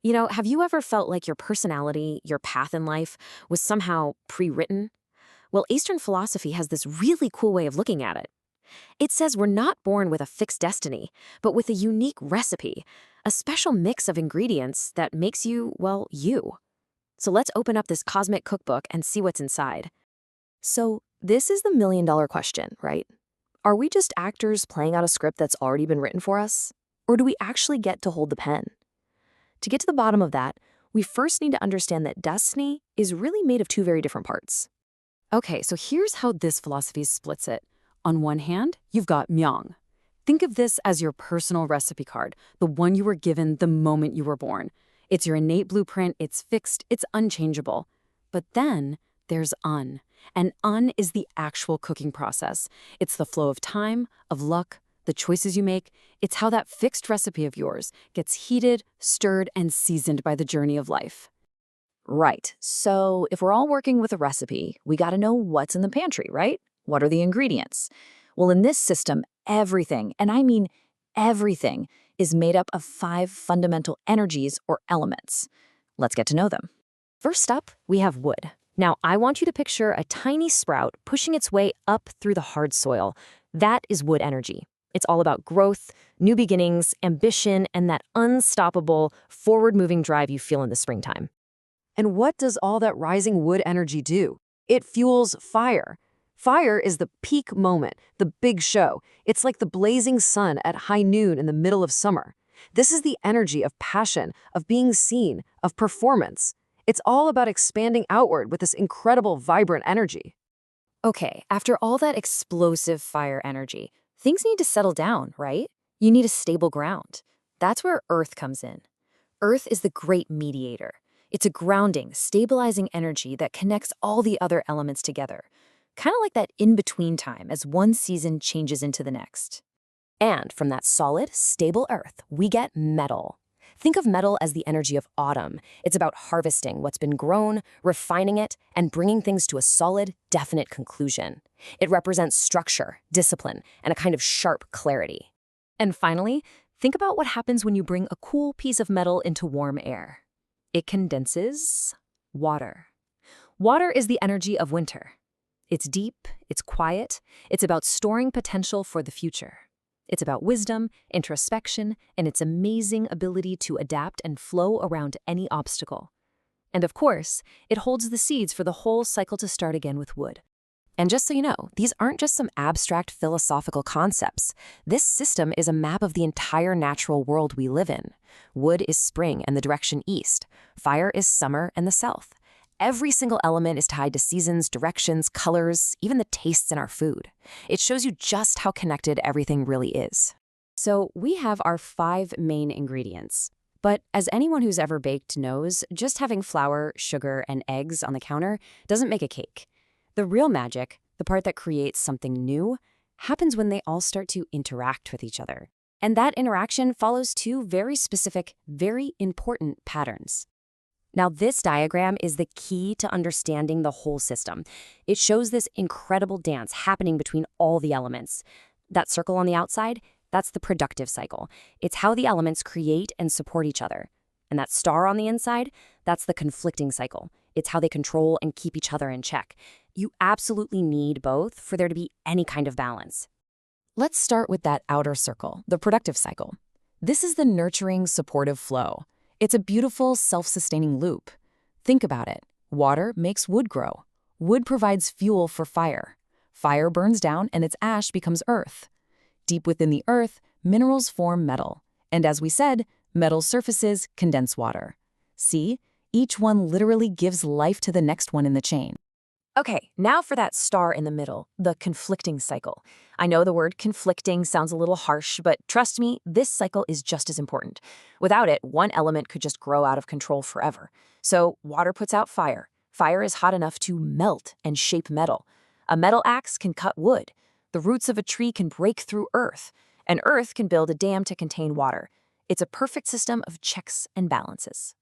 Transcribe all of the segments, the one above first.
Have you ever felt like your personality, your path in life, was somehow pre-written? Well, Eastern philosophy has this really cool way of looking at it. It says we're not born with a fixed destiny, but with a unique recipe, a special mix of ingredients that makes you, well, you. So let's open up this cosmic cookbook and see what's inside. So, this is the million-dollar question, right? Are we just actors playing out a script that's already been written for us? Or do we actually get to hold the pen? To get to the bottom of that, we first need to understand that destiny is really made of two very different parts. Okay, so here's how this philosophy splits it. On one hand, you've got Myung. Think of this as your personal recipe card, the one you were given the moment you were born. It's your innate blueprint, it's fixed, it's unchangeable. But then there's Un. And Un is the actual cooking process. It's the flow of time, of luck, the choices you make. It's how that fixed recipe of yours gets heated, stirred, and seasoned by the journey of life. Right. So if we're all working with a recipe, we got to know what's in the pantry, right? What are the ingredients? Well, in this system, everything, and I mean everything, is made up of 5 fundamental energies or elements. Let's get to know them. First up, we have wood. Now, I want you to picture a tiny sprout pushing its way up through the hard soil. That is wood energy. It's all about growth, new beginnings, ambition, and that unstoppable, forward-moving drive you feel in the springtime. And what does all that rising wood energy do? It fuels fire. Fire is the peak moment, the big show. It's like the blazing sun at high noon in the middle of summer. This is the energy of passion, of being seen, of performance. It's all about expanding outward with this incredible, vibrant energy. Okay, after all that explosive fire energy, things need to settle down, right? You need a stable ground. That's where Earth comes in. Earth is the great mediator. It's a grounding, stabilizing energy that connects all the other elements together, kind of like that in-between time as one season changes into the next. And from that solid, stable Earth, we get metal. Think of metal as the energy of autumn. It's about harvesting what's been grown, refining it, and bringing things to a solid, definite conclusion. It represents structure, discipline, and a kind of sharp clarity. And finally, think about what happens when you bring a cool piece of metal into warm air. It condenses water. Water is the energy of winter. It's deep, it's quiet, it's about storing potential for the future. It's about wisdom, introspection, and its amazing ability to adapt and flow around any obstacle. And of course, it holds the seeds for the whole cycle to start again with wood. And just so you know, these aren't just some abstract philosophical concepts. This system is a map of the entire natural world we live in. Wood is spring and the direction east. Fire is summer and the south. Every single element is tied to seasons, directions, colors, even the tastes in our food. It shows you just how connected everything really is. So we have our 5 main ingredients. But as anyone who's ever baked knows, just having flour, sugar, and eggs on the counter doesn't make a cake. The real magic, the part that creates something new, happens when they all start to interact with each other. And that interaction follows 2 very specific, very important patterns. Now, this diagram is the key to understanding the whole system. It shows this incredible dance happening between all the elements. That circle on the outside, that's the productive cycle. It's how the elements create and support each other. And that star on the inside, that's the conflicting cycle. It's how they control and keep each other in check. You absolutely need both for there to be any kind of balance. Let's start with that outer circle, the productive cycle. This is the nurturing, supportive flow. It's a beautiful, self-sustaining loop. Think about it. Water makes wood grow. Wood provides fuel for fire. Fire burns down and its ash becomes earth. Deep within the earth, minerals form metal. And as we said, metal surfaces condense water. See? Each one literally gives life to the next one in the chain. Okay, now for that star in the middle, the conflicting cycle. I know the word conflicting sounds a little harsh, but trust me, this cycle is just as important. Without it, one element could just grow out of control forever. So water puts out fire. Fire is hot enough to melt and shape metal. A metal axe can cut wood. The roots of a tree can break through earth. And earth can build a dam to contain water. It's a perfect system of checks and balances.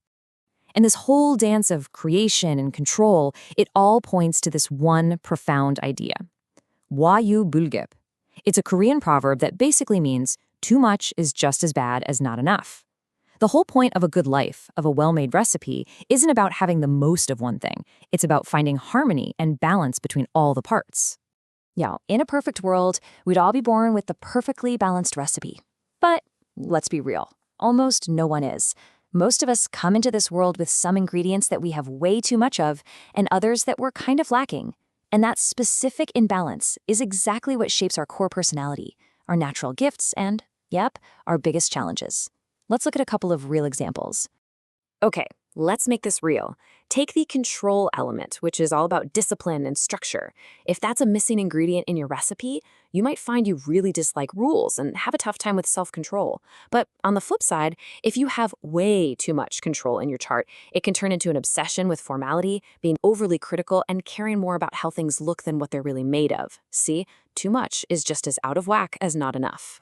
And this whole dance of creation and control, it all points to this one profound idea. Wayu bulgep. It's a Korean proverb that basically means too much is just as bad as not enough. The whole point of a good life, of a well-made recipe, isn't about having the most of one thing. It's about finding harmony and balance between all the parts. Yeah, in a perfect world, we'd all be born with the perfectly balanced recipe. But let's be real, almost no one is. Most of us come into this world with some ingredients that we have way too much of and others that we're kind of lacking. And that specific imbalance is exactly what shapes our core personality, our natural gifts, and, yep, our biggest challenges. Let's look at a couple of real examples. Okay, let's make this real. Take the control element, which is all about discipline and structure. If that's a missing ingredient in your recipe, you might find you really dislike rules and have a tough time with self-control. But on the flip side, if you have way too much control in your chart, it can turn into an obsession with formality, being overly critical, and caring more about how things look than what they're really made of. See, too much is just as out of whack as not enough.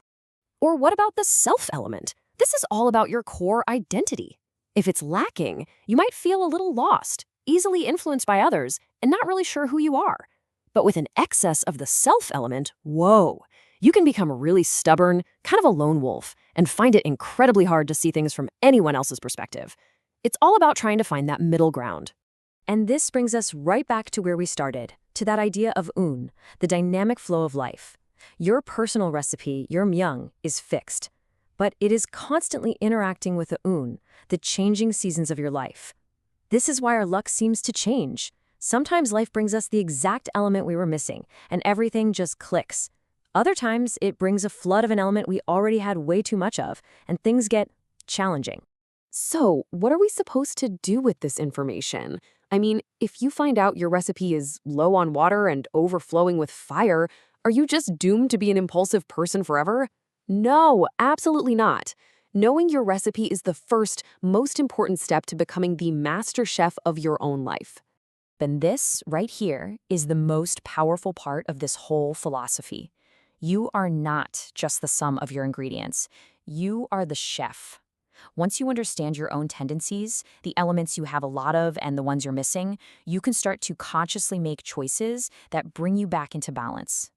Or what about the self element? This is all about your core identity. If it's lacking, you might feel a little lost, easily influenced by others, and not really sure who you are. But with an excess of the self element, whoa, you can become really stubborn, kind of a lone wolf, and find it incredibly hard to see things from anyone else's perspective. It's all about trying to find that middle ground. And this brings us right back to where we started, to that idea of un, the dynamic flow of life. Your personal recipe, your myung, is fixed, but it is constantly interacting with the un, the changing seasons of your life. This is why our luck seems to change. Sometimes life brings us the exact element we were missing, and everything just clicks. Other times, it brings a flood of an element we already had way too much of, and things get challenging. So, what are we supposed to do with this information? I mean, if you find out your recipe is low on water and overflowing with fire, are you just doomed to be an impulsive person forever? No, absolutely not. Knowing your recipe is the first, most important step to becoming the master chef of your own life. And this, right here, is the most powerful part of this whole philosophy. You are not just the sum of your ingredients. You are the chef. Once you understand your own tendencies, the elements you have a lot of and the ones you're missing, you can start to consciously make choices that bring you back into balance.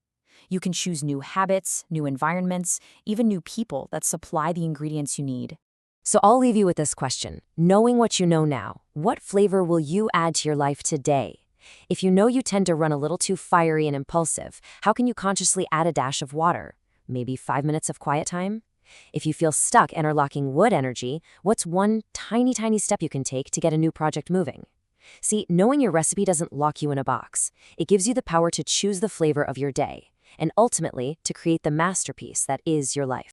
You can choose new habits, new environments, even new people that supply the ingredients you need. So I'll leave you with this question. Knowing what you know now, what flavor will you add to your life today? If you know you tend to run a little too fiery and impulsive, how can you consciously add a dash of water? Maybe 5 minutes of quiet time? If you feel stuck and are lacking wood energy, what's one tiny step you can take to get a new project moving? See, knowing your recipe doesn't lock you in a box. It gives you the power to choose the flavor of your day, and ultimately to create the masterpiece that is your life.